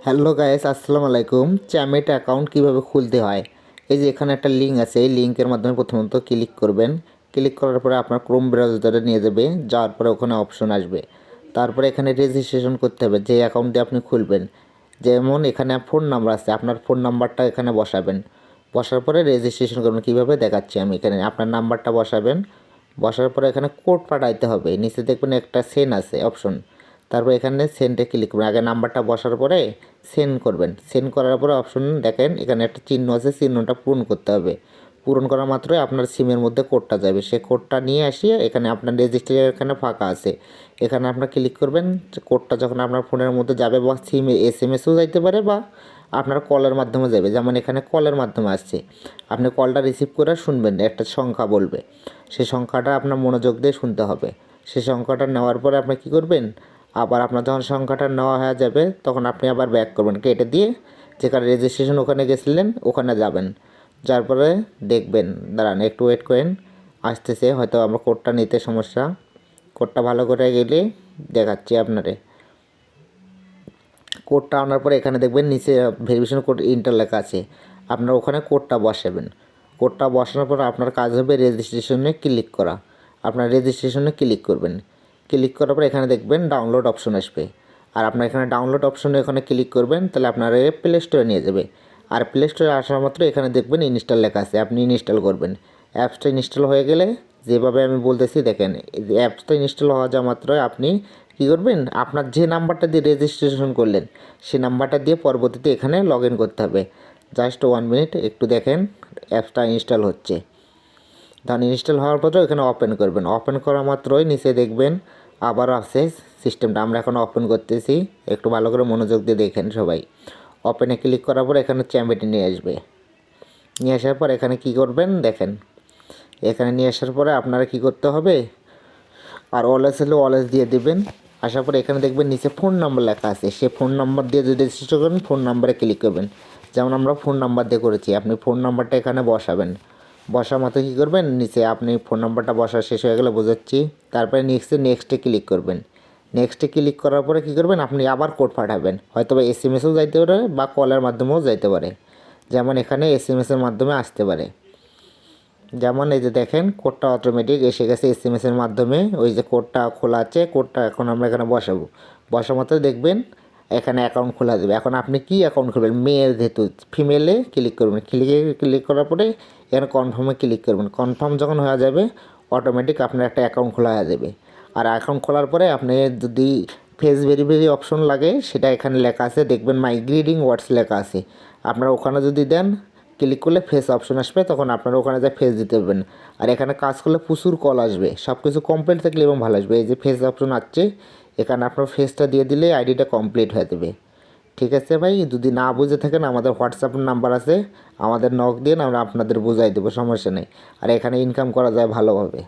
Hello guys, আসসালামু আলাইকুম। Chamet account কিভাবে খুলতে হয়, এই যে এখানে একটা লিঙ্ক আছে। এই লিঙ্কের মাধ্যমে প্রথমত ক্লিক করবেন। ক্লিক করার পরে আপনার ক্রোম ব্রাউজারে নিয়ে যাবে। যাওয়ার পরে ওখানে অপশন আসবে। তারপরে এখানে রেজিস্ট্রেশন করতে হবে যে অ্যাকাউন্ট দিয়ে আপনি খুলবেন। যেমন এখানে ফোন নাম্বার আছে, আপনার ফোন নাম্বারটা এখানে বসাবেন। বসার পরে রেজিস্ট্রেশন করবেন। কীভাবে দেখাচ্ছি আমি। এখানে আপনার নাম্বারটা বসাবেন। বসার পরে এখানে কোড পাঠাইতে হবে। নিচে দেখবেন একটা সেন্ড আছে অপশন। তারপর এখানে সেন্ডে ক্লিক করবেন। আগে নাম্বারটা বসার পরে সেন্ড করবেন। সেন্ড করার পরে অপশন দেখেন এখানে একটা চিহ্ন আছে, চিহ্নটা পূরণ করতে হবে। পূরণ করা মাত্রই আপনার সিমের মধ্যে কোডটা যাবে। সেই কোডটা নিয়ে আসিয়ে এখানে আপনার রেজিস্ট্রেশন এখানে ফাঁকা আছে, এখানে আপনার ক্লিক করবেন। কোডটা যখন আপনার ফোনের মধ্যে যাবে বা সিমে SMS-ও যাইতে পারে বা আপনার কলের মাধ্যমে যাবে। যেমন এখানে কলের মাধ্যমে আসছে, আপনি কলটা রিসিভ করে শুনবেন, একটা সংখ্যা বলবে। সেই সংখ্যাটা আপনার মনোযোগ দিয়ে শুনতে হবে। সেই সংখ্যাটা নেওয়ার পরে আপনি কী করবেন, আবার আপনার যখন সংখ্যাটা নেওয়া হয়ে যাবে তখন আপনি আবার ব্যাক করবেন। কেটে দিয়ে যেখানে রেজিস্ট্রেশন ওখানে গেছিলেন ওখানে যাবেন। যার পরে দেখবেন, দাঁড়ান একটু ওয়েট করেন, আসতেছে। হয়তো আমার কোডটা নিতে সমস্যা। কোডটা ভালো করে গেলে দেখাচ্ছি আপনারে। কোডটা আনার পরে এখানে দেখবেন নিচে ভেরিফিকেশন কোড ইন্টার লেখা আছে। আপনার ওখানে কোডটা বসাবেন। কোডটা বসানোর পর আপনার কাজ হবে রেজিস্ট্রেশনে ক্লিক করা। আপনার রেজিস্ট্রেশনে ক্লিক করবেন। ক্লিক করার পর এখানে দেখবেন ডাউনলোড অপশন আসবে। আর আপনার এখানে ডাউনলোড অপশনে এখানে ক্লিক করবেন, তাহলে আপনার প্লে স্টোরে নিয়ে যাবে। আর প্লে স্টোরে আসার মাত্র এখানে দেখবেন ইনস্টল লেখা আছে, আপনি ইনস্টল করবেন। অ্যাপসটা ইনস্টল হয়ে গেলে যেভাবে আমি বলতেছি দেখেন, অ্যাপসটা ইনস্টল হওয়া যাওয়া মাত্রই আপনি কী করবেন, আপনার যে নাম্বারটা দিয়ে রেজিস্ট্রেশন করলেন সেই নাম্বারটা দিয়ে পরবর্তীতে এখানে লগ ইন করতে হবে। জাস্ট 1 মিনিট একটু দেখেন, অ্যাপসটা ইনস্টল হচ্ছে। তখন ইনস্টল হওয়ার পর এখানে ওপেন করবেন। ওপেন করা মাত্রই নিচে দেখবেন আবার আছে সিস্টেমটা। আমরা এখন ওপেন করতেছি, একটু ভালো করে মনোযোগ দিয়ে দেখেন সবাই। ওপেনে ক্লিক করার পর এখানে চ্যাম্পিয়ন নিয়ে আসবে। নিয়ে আসার পর এখানে কি করবেন দেখেন, এখানে নিয়ে আসার পরে আপনারা কি করতে হবে, আর অলএস হলে অলএস দিয়ে দেবেন। আসার পরে এখানে দেখবেন নিচে ফোন নাম্বার লেখা আছে, সে ফোন নাম্বার দিয়ে যদি রেজিস্টার করেন ফোন নাম্বারে ক্লিক করবেন। যেমন আমরা ফোন নাম্বার দিয়ে করেছি, আপনি ফোন নাম্বারটা এখানে বসাবেন। বসার মতো কী করবেন, নিচে আপনি ফোন নাম্বারটা বসা শেষ হয়ে গেলে বোঝাচ্ছি। তারপরে নেক্সটে ক্লিক করবেন। নেক্সটে ক্লিক করার পরে কী করবেন, আপনি আবার কোড পাঠাবেন। হয়তো বা SMS-ও যাইতে পারে বা কলের মাধ্যমেও যাইতে পারে। যেমন এখানে SMS-এর মাধ্যমে আসতে পারে। যেমন এই যে দেখেন কোডটা অটোমেটিক এসে গেছে SMS-এর মাধ্যমে। ওই যে কোডটা খোলা আছে, কোডটা এখন আমরা এখানে বসাবো। বসা মাত্র দেখবেন এখানে অ্যাকাউন্ট খোলা যাবে। এখন আপনি কি অ্যাকাউন্ট খুলবেন, মেয়ের যেহেতু ফিমেলে ক্লিক করবেন। ক্লিক করার পরে এখানে কনফার্মে ক্লিক করবেন। কনফার্ম যখন হয়ে যাবে অটোমেটিক আপনার একটা অ্যাকাউন্ট খোলা হয়ে যাবে। আর অ্যাকাউন্ট খোলার পরে আপনি যদি ফেস ভেরিফাই অপশন লাগে সেটা এখানে লেখা আছে, দেখবেন মাই গ্রিটিং ওয়ার্ডস লেখা আছে। আপনারা ওখানে যদি দেন, ক্লিক করলে ফেস অপশন আসবে, তখন আপনারা ওখানে যা ফেস দিতে পারবেন। আর এখানে কাজ করলে প্রচুর কল আসবে, সব কিছু কমপ্লিট থাকলে এবং ভালো আসবে। এই যে ফেস অপশন আসছে, এখানে আপনার ফেসটা দিয়ে দিলে আইডিটা কমপ্লিট হয়ে যাবে। ঠিক আছে ভাই, যদি না বুঝে থাকেন আমাদের হোয়াটসঅ্যাপ নাম্বার আছে, আমাদের নক দিন, আমরা আপনাদের বুঝাই দেবো, সমস্যা নেই। আর এখানে ইনকাম করা যায় ভালোভাবে।